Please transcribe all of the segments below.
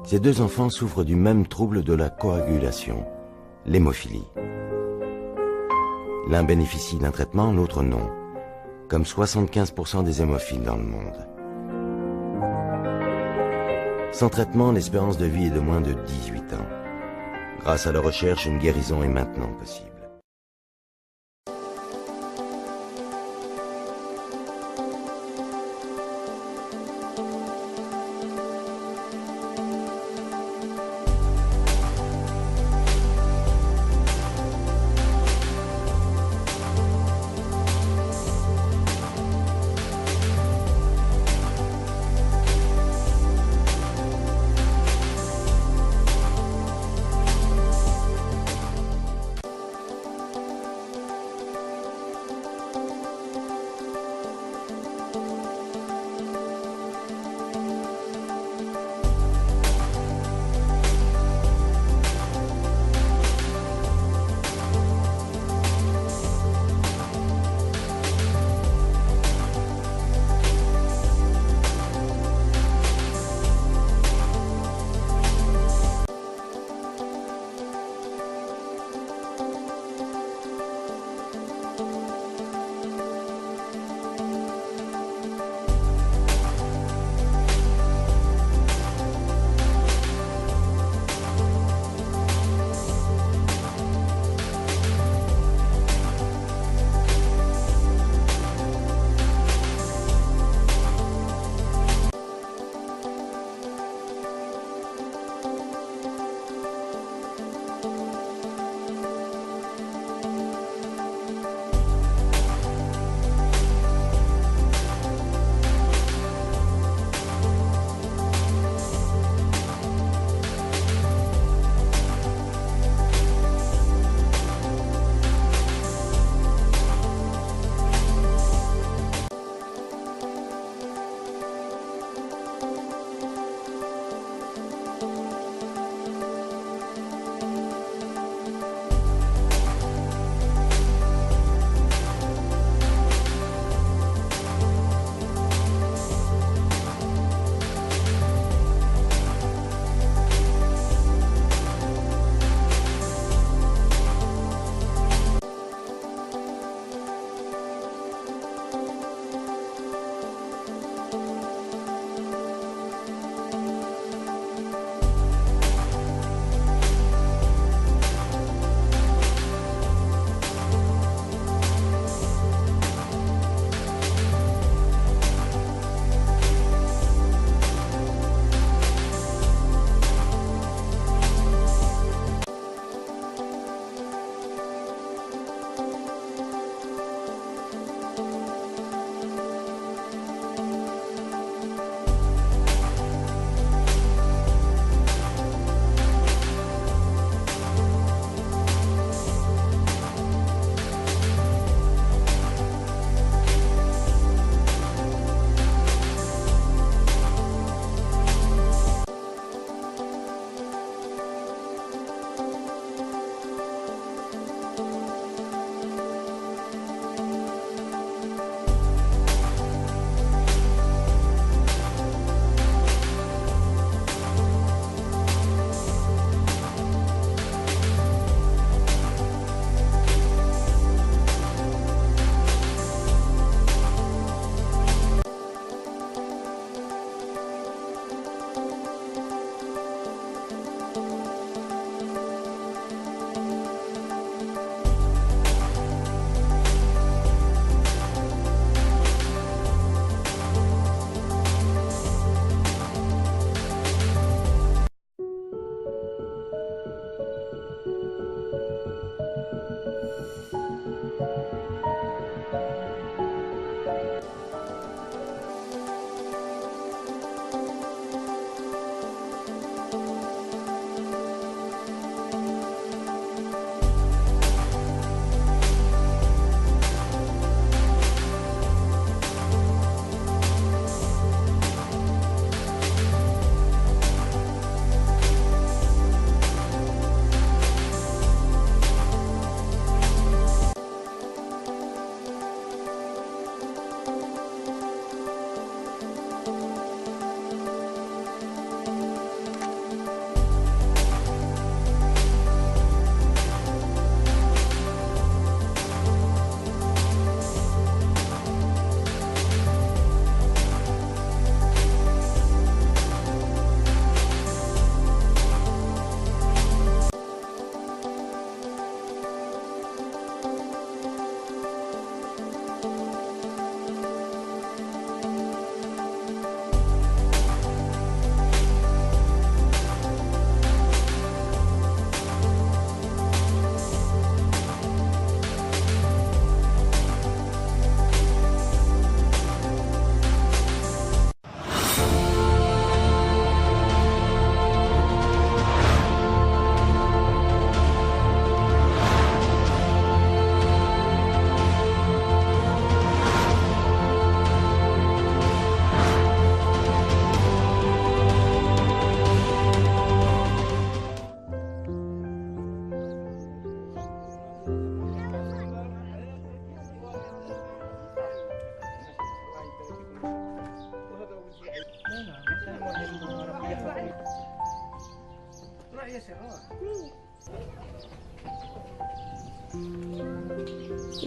Ces deux enfants souffrent du même trouble de la coagulation, l'hémophilie. L'un bénéficie d'un traitement, l'autre non, comme 75% des hémophiles dans le monde. Sans traitement, l'espérance de vie est de moins de 18 ans. Grâce à la recherche, une guérison est maintenant possible.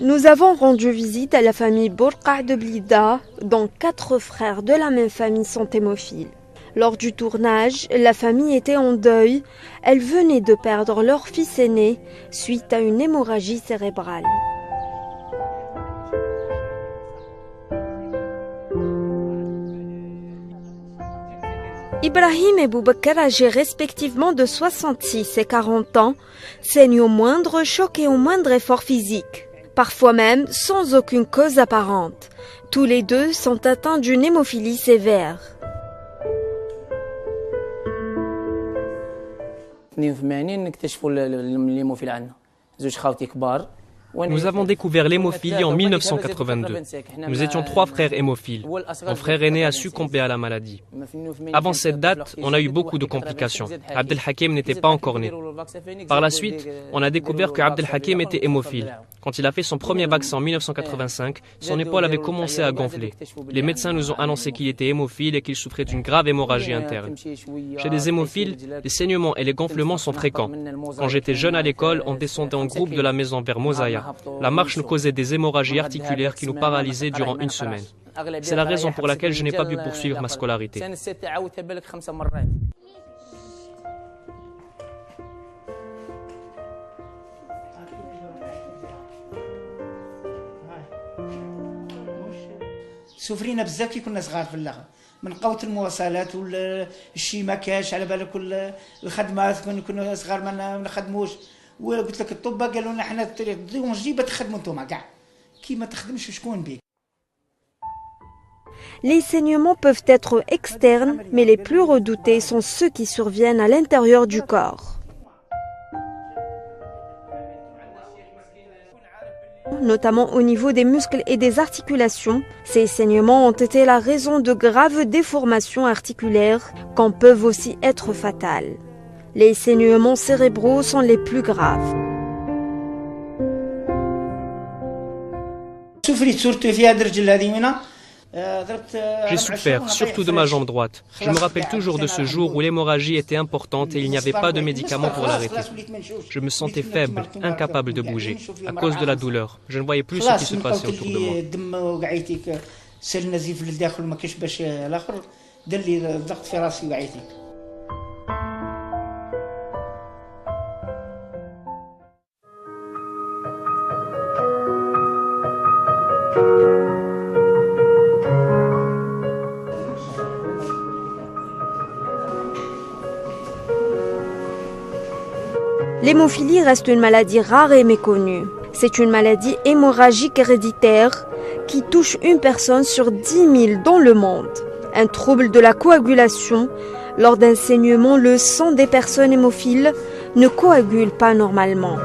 Nous avons rendu visite à la famille Bourqa de Blida, dont 4 frères de la même famille sont hémophiles. Lors du tournage, la famille était en deuil. Elle venait de perdre leur fils aîné suite à une hémorragie cérébrale. Ibrahim et Boubacar, âgés respectivement de 66 et 40 ans, saignent au moindre choc et au moindre effort physique, parfois même sans aucune cause apparente. Tous les deux sont atteints d'une hémophilie sévère. Nous avons découvert l'hémophilie en 1982. Nous étions 3 frères hémophiles. Mon frère aîné a succombé à la maladie. Avant cette date, on a eu beaucoup de complications. Abdelhakim n'était pas encore né. Par la suite, on a découvert que Abdelhakim était hémophile. Quand il a fait son premier vaccin en 1985, son épaule avait commencé à gonfler. Les médecins nous ont annoncé qu'il était hémophile et qu'il souffrait d'une grave hémorragie interne. Chez les hémophiles, les saignements et les gonflements sont fréquents. Quand j'étais jeune à l'école, on descendait en groupe de la maison vers Mosaya. La marche nous causait des hémorragies articulaires qui nous paralysaient durant une semaine. C'est la raison pour laquelle je n'ai pas pu poursuivre ma scolarité. سفرينا بزاف كي كنا صغار في اللغة من قوة المواصلات والشي ما كاش على بالك الخدمات كنا صغار ما نخدموش وقلت لك الطب قالوا لنا حنا نجيب تخدموا نتوما كاع كي ما تخدمش شكون بيك. Les saignements peuvent être externes, mais les plus redoutés sont ceux qui surviennent à l'intérieur du corps. Notamment au niveau des muscles et des articulations. Ces saignements ont été la raison de graves déformations articulaires qui peuvent aussi être fatales. Les saignements cérébraux sont les plus graves. J'ai souffert, surtout de ma jambe droite. Je me rappelle toujours de ce jour où l'hémorragie était importante et il n'y avait pas de médicaments pour l'arrêter. Je me sentais faible, incapable de bouger, à cause de la douleur. Je ne voyais plus ce qui se passait autour de moi. L'hémophilie reste une maladie rare et méconnue. C'est une maladie hémorragique héréditaire qui touche une personne sur 10 000 dans le monde. Un trouble de la coagulation. Lors d'un saignement, le sang des personnes hémophiles ne coagule pas normalement.